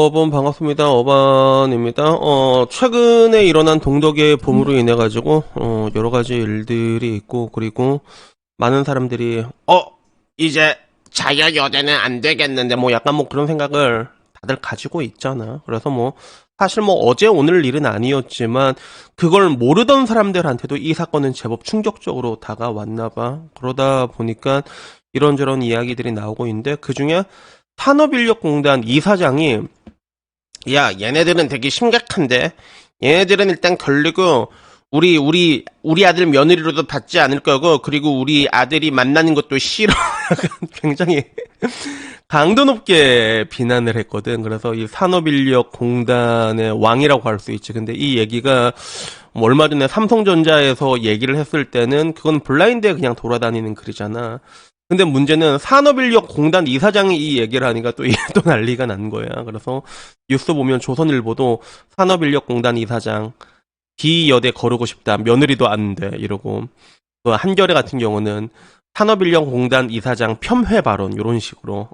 어반 반갑습니다. 어반입니다. 최근에 일어난 동덕의 봄으로 인해 가지고 여러 가지 일들이 있고, 그리고 많은 사람들이 이제 자녀여대는 안 되겠는데 뭐 약간 뭐 그런 생각을 다들 가지고 있잖아. 그래서 뭐 사실 뭐 어제 오늘 일은 아니었지만 그걸 모르던 사람들한테도 이 사건은 제법 충격적으로 다가왔나 봐. 그러다 보니까 이런저런 이야기들이 나오고 있는데, 그중에 산업인력공단 이사장이, 야, 얘네들은 되게 심각한데, 얘네들은 일단 걸리고, 우리 아들 며느리로도 받지 않을 거고, 그리고 우리 아들이 만나는 것도 싫어. 약간 굉장히 강도 높게 비난을 했거든. 그래서 이 산업인력공단의 왕이라고 할 수 있지. 근데 이 얘기가 뭐 얼마 전에 삼성전자에서 얘기를 했을 때는 그건 블라인드에 그냥 돌아다니는 글이잖아. 근데 문제는 산업인력공단 이사장이 이 얘기를 하니까 또 이게 또 난리가 난 거야. 그래서 뉴스 보면 조선일보도 산업인력공단 이사장 D여대 거르고 싶다. 며느리도 안 돼. 이러고. 또 한겨레 같은 경우는 산업인력공단 이사장 폄훼 발언 이런 식으로.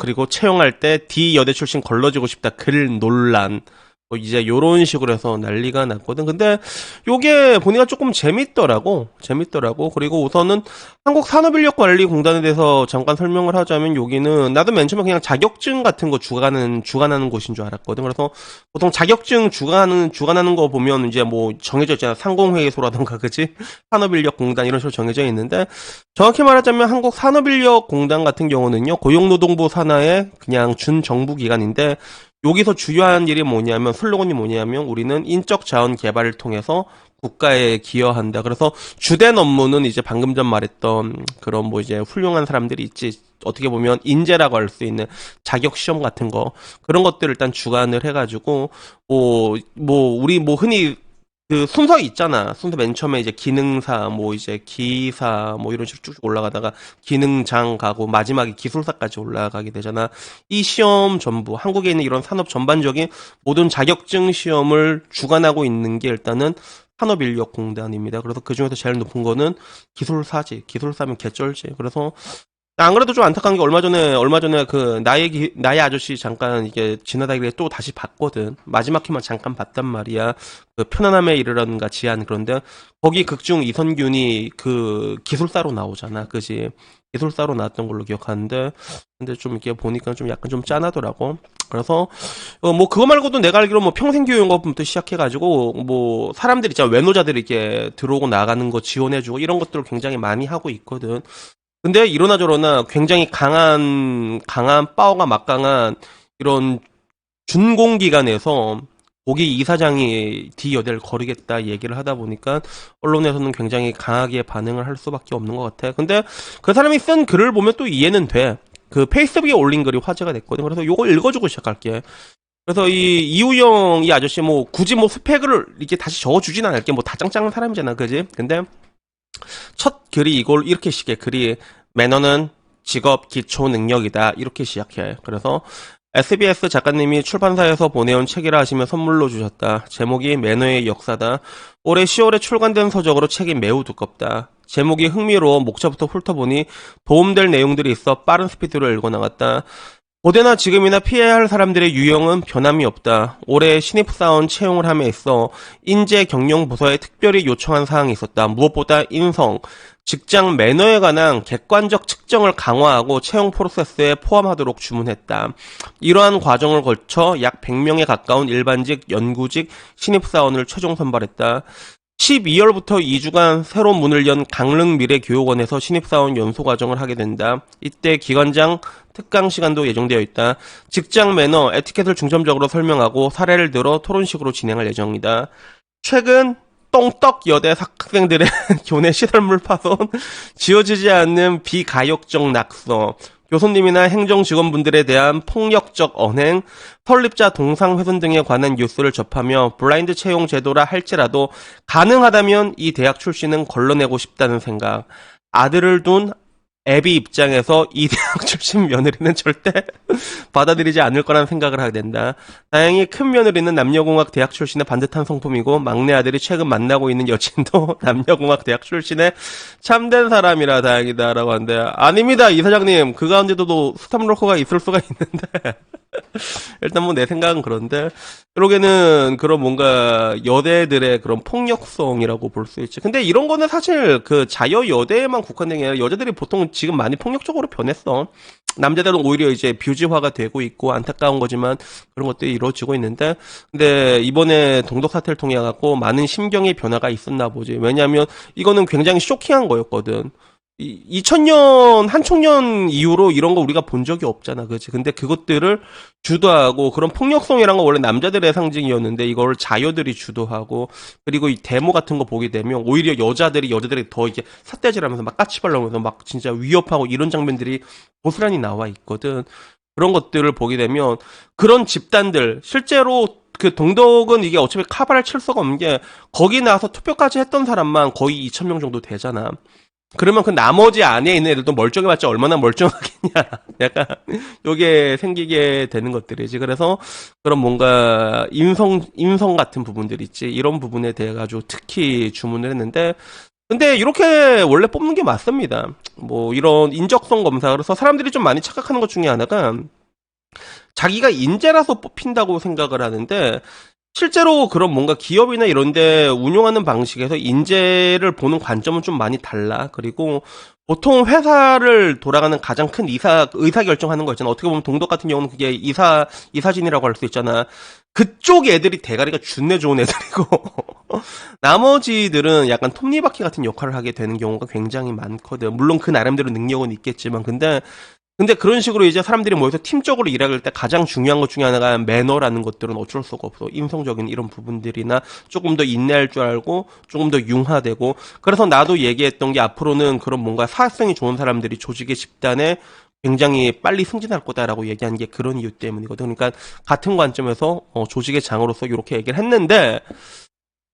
그리고 채용할 때 D여대 출신 걸러지고 싶다. 글 논란. 뭐 이제 요런 식으로 해서 난리가 났거든. 근데 요게 보니까 조금 재밌더라고. 그리고 우선은 한국산업인력관리공단에 대해서 잠깐 설명을 하자면, 여기는 나도 맨 처음에 그냥 자격증 같은 거 주관하는 곳인 줄 알았거든. 그래서 보통 자격증 주관하는 거 보면 이제 뭐 정해져 있잖아. 상공회의소라던가, 그치? 산업인력공단 이런 식으로 정해져 있는데, 정확히 말하자면 한국산업인력공단 같은 경우는요, 고용노동부 산하의 그냥 준정부 기관인데, 여기서 주요한 일이 뭐냐면, 슬로건이 뭐냐면, 우리는 인적 자원 개발을 통해서 국가에 기여한다. 그래서 주된 업무는 이제 방금 전 말했던 그런 뭐 이제 훌륭한 사람들이 있지. 어떻게 보면 인재라고 할 수 있는 자격 시험 같은 거, 그런 것들을 일단 주관을 해가지고, 우리 뭐 흔히 그 순서 있잖아. 순서 맨 처음에 이제 기능사, 뭐 이제 기사, 뭐 이런 식으로 쭉 올라가다가 기능장 가고 마지막에 기술사까지 올라가게 되잖아. 이 시험 전부, 한국에 있는 이런 산업 전반적인 모든 자격증 시험을 주관하고 있는 게 일단은 산업인력공단입니다. 그래서 그 중에서 제일 높은 거는 기술사지. 기술사면 개쩔지. 그래서 안 그래도 좀 안타까운 게, 얼마 전에 그 나의 아저씨 잠깐 이게 지나다니길래 또 다시 봤거든. 마지막 회만 잠깐 봤단 말이야. 그 편안함에 이르라는가 지안. 그런데 거기 극중 이선균이 그 기술사로 나오잖아. 그지? 기술사로 나왔던 걸로 기억하는데, 근데 좀 이렇게 보니까 좀 약간 좀 짠하더라고. 그래서 뭐 그거 말고도 내가 알기로 뭐 평생교육업부터 시작해가지고 뭐 사람들 있잖아, 외노자들이 이렇게 들어오고 나가는 거 지원해주고 이런 것들을 굉장히 많이 하고 있거든. 근데 이러나 저러나 굉장히 강한 파워가 막강한 이런 준공기관에서 거기 이사장이 D여대를 거르겠다 얘기를 하다 보니까 언론에서는 굉장히 강하게 반응을 할 수밖에 없는 것 같아. 근데 그 사람이 쓴 글을 보면 또 이해는 돼. 그 페이스북에 올린 글이 화제가 됐거든. 그래서 요거 읽어주고 시작할게. 그래서 이 이우영 이 아저씨 뭐 굳이 뭐 스펙을 이렇게 다시 적어주진 않을게. 뭐 다 짱짱한 사람이잖아, 그지? 근데 첫 글이 이걸 이렇게 시작해. 글이 매너는 직업 기초 능력이다. 이렇게 시작해. 그래서 SBS 작가님이 출판사에서 보내온 책이라 하시며 선물로 주셨다. 제목이 매너의 역사다. 올해 10월에 출간된 서적으로 책이 매우 두껍다. 제목이 흥미로워 목차부터 훑어보니 도움될 내용들이 있어 빠른 스피드로 읽어나갔다. 고대나 지금이나 피해야 할 사람들의 유형은 변함이 없다. 올해 신입사원 채용을 함에 있어 인재 경영 부서에 특별히 요청한 사항이 있었다. 무엇보다 인성, 직장 매너에 관한 객관적 측정을 강화하고 채용 프로세스에 포함하도록 주문했다. 이러한 과정을 거쳐 약 100명에 가까운 일반직, 연구직 신입사원을 최종 선발했다. 12월부터 2주간 새로 문을 연 강릉미래교육원에서 신입사원 연수과정을 하게 된다. 이때 기관장 특강 시간도 예정되어 있다. 직장 매너, 에티켓을 중점적으로 설명하고 사례를 들어 토론식으로 진행할 예정이다. 최근 똥떡 여대 학생들의 교내 시설물 파손, 지워지지 않는 비가역적 낙서, 교수님이나 행정 직원분들에 대한 폭력적 언행, 설립자 동상 훼손 등에 관한 뉴스를 접하며 블라인드 채용 제도라 할지라도 가능하다면 이 대학 출신은 걸러내고 싶다는 생각. 아들을 둔 애비 입장에서 이 대학 출신 며느리는 절대 받아들이지 않을 거란 생각을 하게 된다. 다행히 큰 며느리는 남녀공학 대학 출신의 반듯한 성품이고, 막내 아들이 최근 만나고 있는 여친도 남녀공학 대학 출신의 참된 사람이라 다행이다 라고 하는데, 아닙니다 이 사장님. 그 가운데도 스탑러커가 있을 수가 있는데 일단 뭐 내 생각은 그런데, 결국에는 그런 뭔가 여대들의 그런 폭력성이라고 볼 수 있지. 근데 이런 거는 사실 그 자여 여대에만 국한된 게 아니라 여자들이 보통 지금 많이 폭력적으로 변했어. 남자들은 오히려 이제 뷰지화가 되고 있고 안타까운 거지만 그런 것들이 이루어지고 있는데, 근데 이번에 동독 사태를 통해 갖고 많은 심경의 변화가 있었나 보지. 왜냐하면 이거는 굉장히 쇼킹한 거였거든. 2000년 한총련 이후로 이런 거 우리가 본 적이 없잖아, 그렇지? 근데 그것들을 주도하고 그런 폭력성이란 건 원래 남자들의 상징이었는데 이걸 자여들이 주도하고, 그리고 이 데모 같은 거 보게 되면 오히려 여자들이 더 이제 삿대질하면서 막 까치발라면서 막 진짜 위협하고 이런 장면들이 고스란히 나와 있거든. 그런 것들을 보게 되면 그런 집단들 실제로 그 동덕은 이게 어차피 카바를 칠 수가 없는 게 거기 나와서 투표까지 했던 사람만 거의 2,000명 정도 되잖아. 그러면 그 나머지 안에 있는 애들도 멀쩡해봤자 얼마나 멀쩡하겠냐. 약간 요게 생기게 되는 것들이지. 그래서 그런 뭔가 인성 같은 부분들 있지. 이런 부분에 대해 가지고 특히 주문을 했는데, 근데 이렇게 원래 뽑는 게 맞습니다. 뭐 이런 인적성 검사. 그래서 사람들이 좀 많이 착각하는 것 중에 하나가 자기가 인재라서 뽑힌다고 생각을 하는데, 실제로 그런 뭔가 기업이나 이런 데 운용하는 방식에서 인재를 보는 관점은 좀 많이 달라. 그리고 보통 회사를 돌아가는 가장 큰 의사결정하는 거 있잖아. 어떻게 보면 동덕 같은 경우는 그게 이사진이라고 할 수 있잖아. 그쪽 애들이 대가리가 준내 좋은 애들이고, 나머지들은 약간 톱니바퀴 같은 역할을 하게 되는 경우가 굉장히 많거든. 물론 그 나름대로 능력은 있겠지만, 근데 그런 식으로 이제 사람들이 모여서 팀적으로 일할 때 가장 중요한 것 중에 하나가 매너라는 것들은 어쩔 수가 없어. 인성적인 이런 부분들이나 조금 더 인내할 줄 알고 조금 더 융화되고. 그래서 나도 얘기했던 게 앞으로는 그런 뭔가 사회성이 좋은 사람들이 조직의 집단에 굉장히 빨리 승진할 거다라고 얘기한 게 그런 이유 때문이거든. 그러니까 같은 관점에서 조직의 장으로서 이렇게 얘기를 했는데,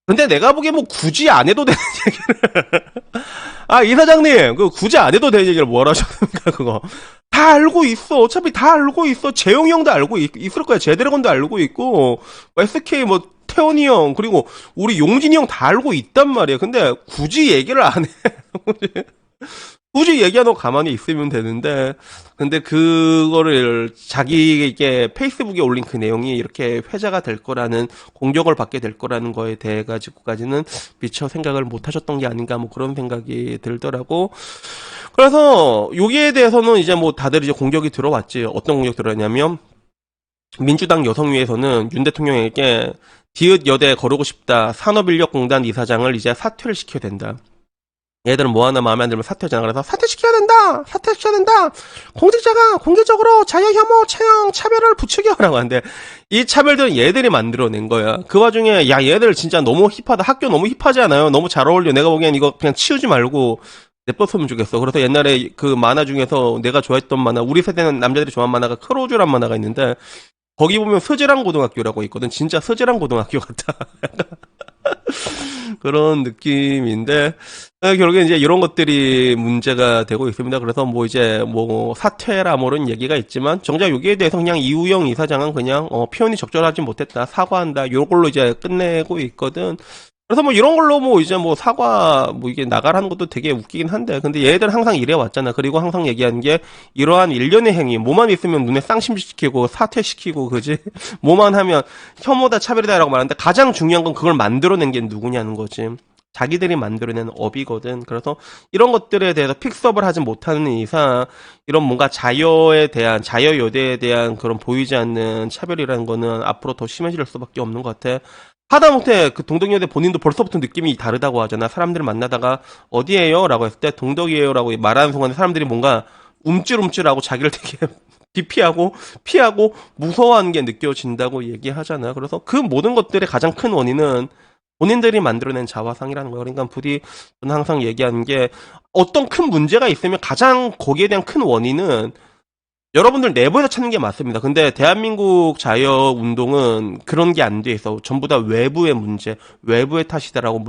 근데 내가 보기에 뭐 굳이 안 해도 되는 얘기를 이사장님, 그 굳이 안 해도 되는 얘기를 뭐라 하셨습니까, 그거. 다 알고 있어. 어차피 다 알고 있어. 재용이 형도 알고 있을 거야. 제드래곤도 알고 있고, SK 뭐, 태원이 형, 그리고 우리 용진이 형 다 알고 있단 말이야. 근데 굳이 얘기를 안 해. 굳이 얘기하고 가만히 있으면 되는데, 근데 그거를 자기에게 페이스북에 올린 그 내용이 이렇게 회자가 될 거라는, 공격을 받게 될 거라는 거에 대해 가지고까지는 미처 생각을 못 하셨던 게 아닌가, 뭐 그런 생각이 들더라고. 그래서 여기에 대해서는 이제 뭐 다들 이제 공격이 들어왔지. 어떤 공격 들어왔냐면, 민주당 여성위에서는 윤 대통령에게 디귿 여대 거르고 싶다. 산업인력공단 이사장을 이제 사퇴를 시켜야 된다. 얘들은 뭐 하나 마음에 안 들면 사퇴잖아. 그래서 사퇴시켜야 된다! 사퇴시켜야 된다! 공직자가 공개적으로 자유 혐오, 채용, 차별을 부추겨라고 하는데, 이 차별들은 얘들이 만들어낸 거야. 그 와중에, 야, 얘들 진짜 너무 힙하다. 학교 너무 힙하지 않아요? 너무 잘 어울려. 내가 보기엔 이거 그냥 치우지 말고, 내뻤으면 좋겠어. 그래서 옛날에 그 만화 중에서 내가 좋아했던 만화, 우리 세대는 남자들이 좋아하는 만화가 크로즈란 만화가 있는데, 거기 보면 서재랑 고등학교라고 있거든. 진짜 서재랑 고등학교 같아. 그런 느낌인데, 결국에 이제 이런 것들이 문제가 되고 있습니다. 그래서 뭐 이제 뭐 사퇴라 뭐 이런 얘기가 있지만, 정작 여기에 대해서 그냥 이우영 이사장은 그냥 표현이 적절하지 못했다, 사과한다, 요걸로 이제 끝내고 있거든. 그래서 뭐 이런 걸로 뭐 이제 뭐 사과 뭐 이게 나가라는 것도 되게 웃기긴 한데, 근데 얘들 항상 이래 왔잖아. 그리고 항상 얘기하는 게 이러한 일련의 행위, 뭐만 있으면 눈에 쌍심시키고 사퇴시키고, 그지? 뭐만 하면 혐오다 차별이다라고 말하는데, 가장 중요한 건 그걸 만들어낸 게 누구냐는 거지. 자기들이 만들어낸 업이거든. 그래서 이런 것들에 대해서 픽스업을 하지 못하는 이상, 이런 뭔가 자여여대에 대한 그런 보이지 않는 차별이라는 거는 앞으로 더 심해질 수밖에 없는 것 같아. 하다못해 그 동덕여대 본인도 벌써부터 느낌이 다르다고 하잖아. 사람들을 만나다가 어디에요? 라고 했을 때 동덕이에요 라고 말하는 순간에 사람들이 뭔가 움찔움찔하고 자기를 되게 기피하고 피하고 무서워하는 게 느껴진다고 얘기하잖아. 그래서 그 모든 것들의 가장 큰 원인은 본인들이 만들어낸 자화상이라는 거예요. 그러니까 부디 저는 항상 얘기하는 게, 어떤 큰 문제가 있으면 가장 거기에 대한 큰 원인은 여러분들 내부에서 찾는 게 맞습니다. 근데 대한민국 자유운동은 그런 게 안 돼 있어. 전부 다 외부의 문제, 외부의 탓이다라고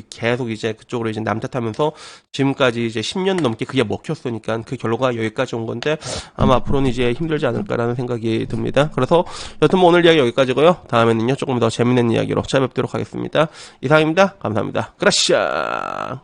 계속 이제 그쪽으로 이제 남탓하면서 지금까지 이제 10년 넘게 그게 먹혔으니까 그 결과가 여기까지 온 건데, 아마 앞으로는 이제 힘들지 않을까라는 생각이 듭니다. 그래서 여튼 뭐 오늘 이야기 여기까지고요. 다음에는요 조금 더 재밌는 이야기로 찾아뵙도록 하겠습니다. 이상입니다. 감사합니다. 그라시아.